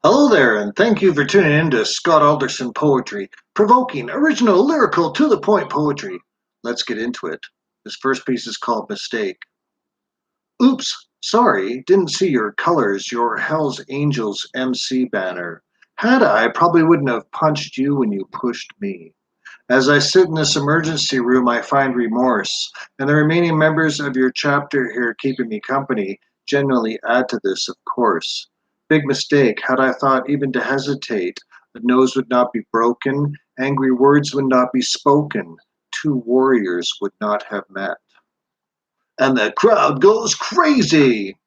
Hello there, and thank you for tuning in to Scott Alderson Poetry, provoking, original, lyrical, to the point poetry. Let's get into it. This first piece is called Mistake. Oops, sorry, didn't see your colors, your Hell's Angels MC banner. Had I probably wouldn't have punched you when you pushed me. As I sit in this emergency room, I find remorse, and the remaining members of your chapter here keeping me company genuinely add to this, of course. Big mistake. Had I thought even to hesitate, a nose would not be broken, angry words would not be spoken, two warriors would not have met. And the crowd goes crazy.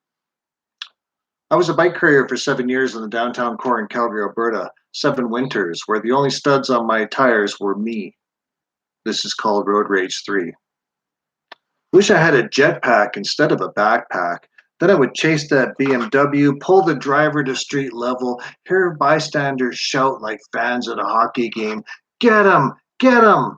I was a bike courier for 7 years in the downtown core in Calgary, Alberta, 7 winters, where the only studs on my tires were me. This is called Road Rage 3. Wish I had a jetpack instead of a backpack. Then I would chase that BMW, pull the driver to street level, hear bystanders shout like fans at a hockey game, "Get him! Get him!"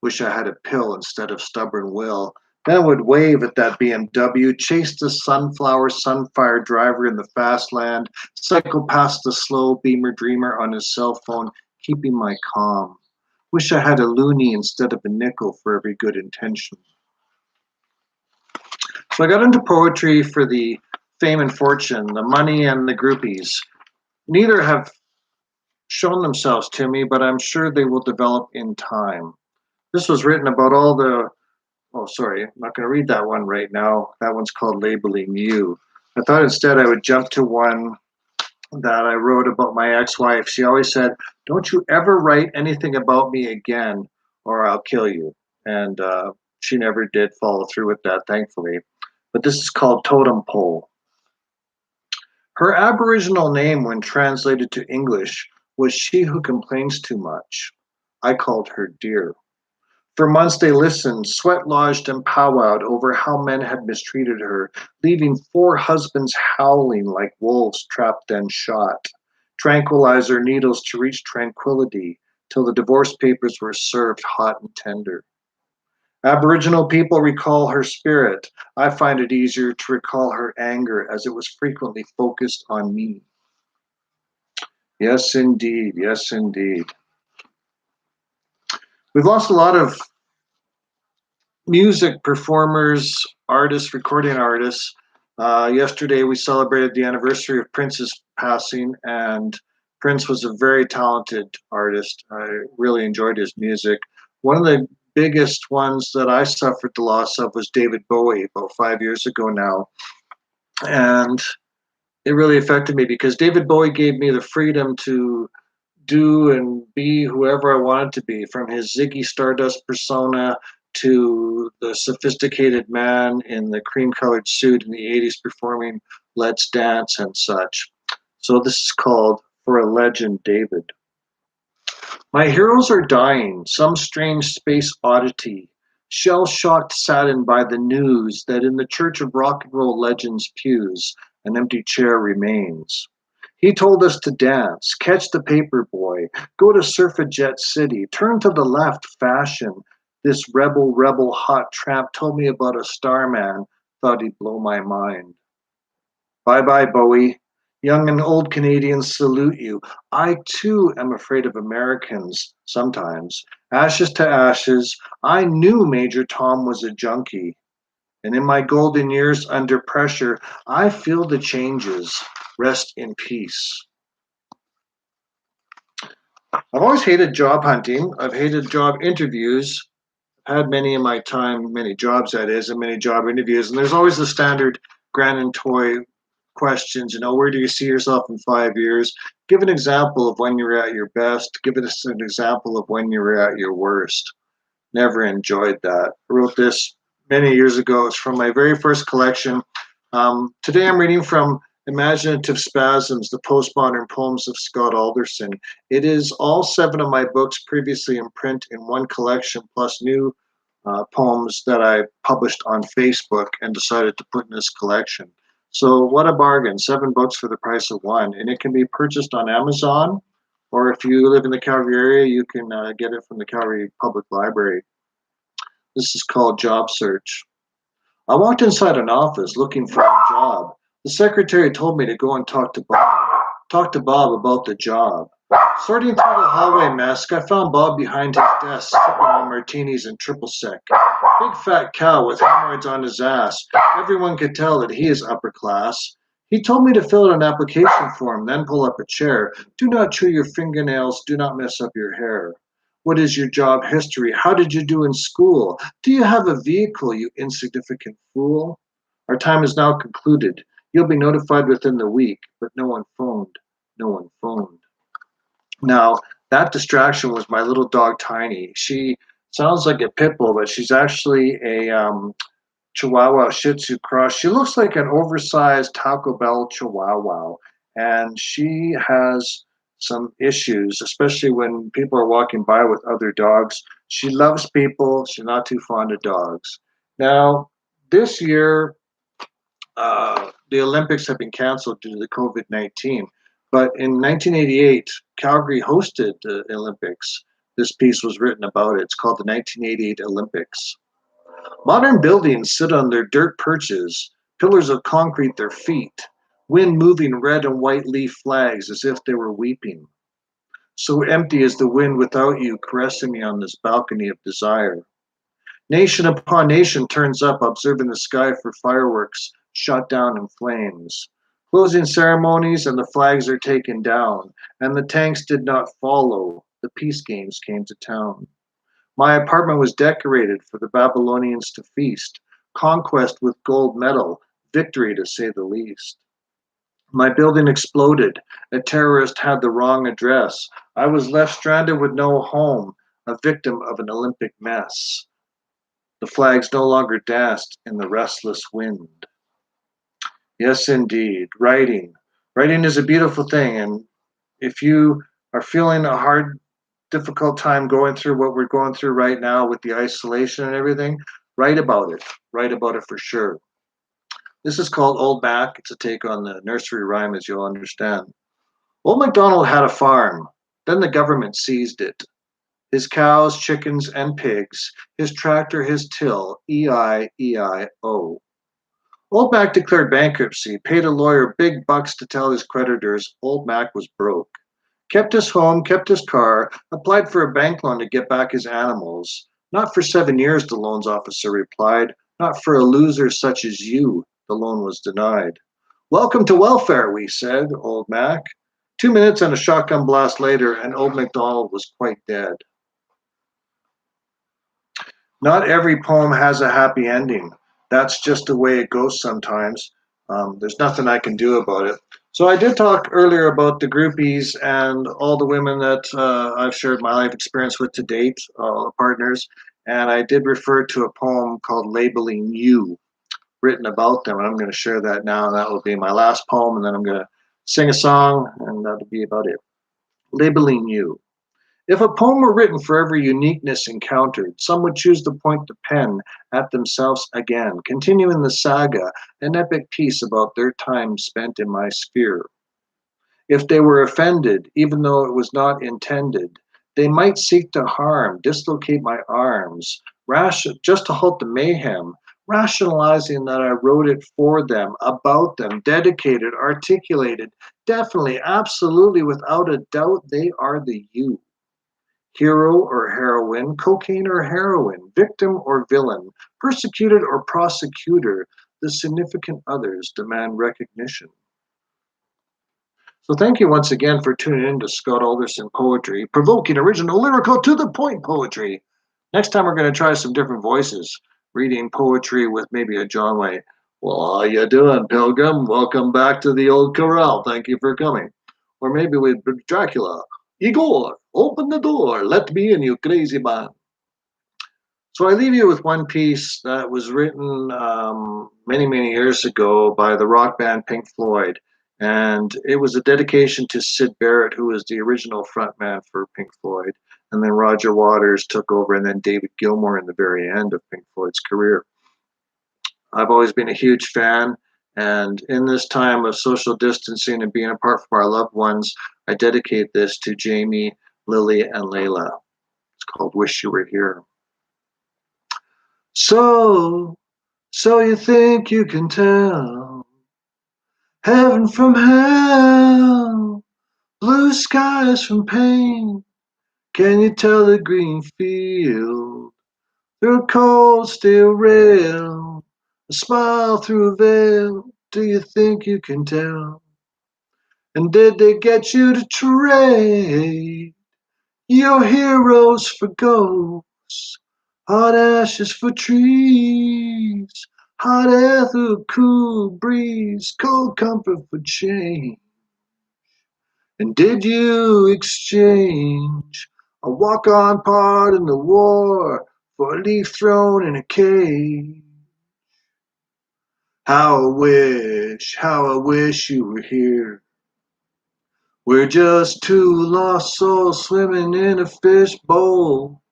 Wish I had a pill instead of stubborn will. Then I would wave at that BMW, chase the sunflower sunfire driver in the fast land, cycle past the slow beamer dreamer on his cell phone, keeping my calm. Wish I had a loonie instead of a nickel for every good intention. So I got into poetry for the fame and fortune, the money and the groupies. Neither have shown themselves to me, but I'm sure they will develop in time. This was written about all the, oh, sorry, I'm not going to read that one right now. That one's called Labeling You. I thought instead I would jump to one that I wrote about my ex-wife. She always said, "Don't you ever write anything about me again, or I'll kill you." And she never did follow through with that, thankfully. But this is called Totem Pole. Her Aboriginal name, when translated to English, was She Who Complains Too Much. I called her Dear. For months they listened, sweat lodged and powwowed over how men had mistreated her, leaving 4 husbands howling like wolves trapped and shot. Tranquilizer needles to reach tranquility, till the divorce papers were served hot and tender. Aboriginal people recall her spirit. I find it easier to recall her anger as it was frequently focused on me. Yes, indeed. Yes, indeed. We've lost a lot of music performers, artists, recording artists. Yesterday, we celebrated the anniversary of Prince's passing, and Prince was a very talented artist. I really enjoyed his music. One of the biggest ones that I suffered the loss of was David Bowie about 5 years ago now. And it really affected me because David Bowie gave me the freedom to do and be whoever I wanted to be, from his Ziggy Stardust persona to the sophisticated man in the cream colored suit in the 80s performing Let's Dance and such. So this is called For a Legend, David. My heroes are dying, some strange space oddity, shell shocked, saddened by the news that in the Church of Rock and Roll Legends pews, an empty chair remains. He told us to dance, catch the paper boy, go to Surfajet City, turn to the left, fashion. This rebel hot tramp told me about a starman, thought he'd blow my mind. Bye bye, Bowie. Young and old Canadians salute you. I too am afraid of Americans sometimes. Ashes to ashes, I knew Major Tom was a junkie. And in my golden years under pressure, I feel the changes. Rest in peace. I've always hated job hunting. I've hated job interviews. I've had many in my time, many jobs that is, and many job interviews. And there's always the standard grand and toy questions. Where do you see yourself in 5 years? Give an example of when you were at your best. Give us an example of when you were at your worst. Never enjoyed that. I wrote this many years ago. It's from my very first collection. Today I'm reading from Imaginative Spasms, the Postmodern Poems of Scott Alderson. It is all 7 of my books previously in print in one collection, plus new poems that I published on Facebook and decided to put in this collection. So what a bargain, 7 books for the price of one. And it can be purchased on Amazon, or if you live in the Calgary area, you can get it from the Calgary Public Library. This is called Job Search. I walked inside an office looking for a job. The secretary told me to go and talk to Bob. Talk to Bob about the job. Sorting through the hallway mess, I found Bob behind his desk, sipping on martinis and triple sec. Big fat cow with hemorrhoids on his ass. Everyone could tell that he is upper class. He told me to fill out an application form, then pull up a chair. Do not chew your fingernails, do not mess up your hair. What is your job history? How did you do in school? Do you have a vehicle, you insignificant fool? Our time is now concluded. You'll be notified within the week, but no one phoned. No one phoned. Now, that distraction was my little dog Tiny. She sounds like a pit bull, but she's actually a Chihuahua Shih Tzu cross. She looks like an oversized Taco Bell Chihuahua, and she has some issues, especially when people are walking by with other dogs. She loves people. She's not too fond of dogs. Now, this year, the Olympics have been canceled due to the COVID-19. But in 1988, Calgary hosted the Olympics. This piece was written about it. It's called the 1988 Olympics. Modern buildings sit on their dirt perches, pillars of concrete their feet, wind moving red and white leaf flags as if they were weeping. So empty is the wind without you caressing me on this balcony of desire. Nation upon nation turns up, observing the sky for fireworks shot down in flames. Closing ceremonies and the flags are taken down, and the tanks did not follow. The peace games came to town. My apartment was decorated for the Babylonians to feast, conquest with gold medal, victory to say the least. My building exploded. A terrorist had the wrong address. I was left stranded with no home, a victim of an Olympic mess. The flags no longer danced in the restless wind. Yes, indeed. Writing. Writing is a beautiful thing. And if you are feeling a hard, difficult time going through what we're going through right now with the isolation and everything, write about it. Write about it for sure. This is called Old Mac. It's a take on the nursery rhyme, as you'll understand. Old MacDonald had a farm. Then the government seized it. His cows, chickens, and pigs, his tractor, his till, E-I-E-I-O. Old Mac declared bankruptcy, paid a lawyer big bucks to tell his creditors Old Mac was broke. Kept his home, kept his car, applied for a bank loan to get back his animals. Not for 7 years, the loans officer replied. Not for a loser such as you, the loan was denied. Welcome to welfare, we said, Old Mac. 2 minutes and a shotgun blast later, and Old MacDonald was quite dead. Not every poem has a happy ending. That's just the way it goes sometimes. There's nothing I can do about it. So I did talk earlier about the groupies and all the women that I've shared my life experience with to date, partners, and I did refer to a poem called Labeling You, written about them, and I'm going to share that now. That will be my last poem, and then I'm going to sing a song, and that'll be about it. Labeling You. If a poem were written for every uniqueness encountered, some would choose to point the pen at themselves again, continuing the saga, an epic piece about their time spent in my sphere. If they were offended, even though it was not intended, they might seek to harm, dislocate my arms, just to halt the mayhem, rationalizing that I wrote it for them, about them, dedicated, articulated, definitely, absolutely, without a doubt, they are the you. Hero or heroine, cocaine or heroin, victim or villain, persecuted or prosecutor, the significant others demand recognition. So thank you once again for tuning in to Scott Alderson Poetry, provoking, original, lyrical, to the point poetry. Next time we're going to try some different voices, reading poetry with maybe a John Way. Well, how you doing, Pilgrim? Welcome back to the old corral. Thank you for coming. Or maybe with Dracula. Igor, open the door. Let me in, you crazy man. So I leave you with one piece that was written many, many years ago by the rock band Pink Floyd. And it was a dedication to Syd Barrett, who was the original frontman for Pink Floyd. And then Roger Waters took over, and then David Gilmour in the very end of Pink Floyd's career. I've always been a huge fan. And in this time of social distancing and being apart from our loved ones, I dedicate this to Jamie, Lily, and Layla. It's called Wish You Were Here. So you think you can tell heaven from hell? Blue skies from pain. Can you tell the green field through a cold steel rail? A smile through a veil. Do you think you can tell? And did they get you to trade your heroes for ghosts? Hot ashes for trees, hot air through a cool breeze, cold comfort for change. And did you exchange a walk-on part in the war for a leaf thrown in a cage? How I wish you were here. We're just two lost souls swimming in a fishbowl,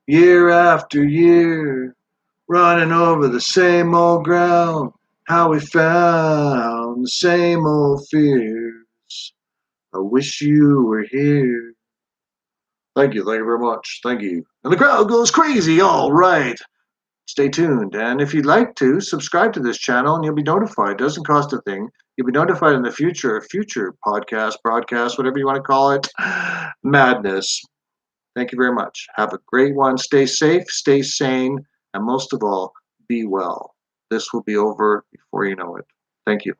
year after year, running over the same old ground. How we found the same old fears. I wish you were here. Thank you very much. Thank you. And the crowd goes crazy. All right. Stay tuned. And if you'd like to, subscribe to this channel and you'll be notified. It doesn't cost a thing. You'll be notified in the future podcast, broadcast, whatever you want to call it. Madness. Thank you very much. Have a great one. Stay safe, stay sane, and most of all, be well. This will be over before you know it. Thank you.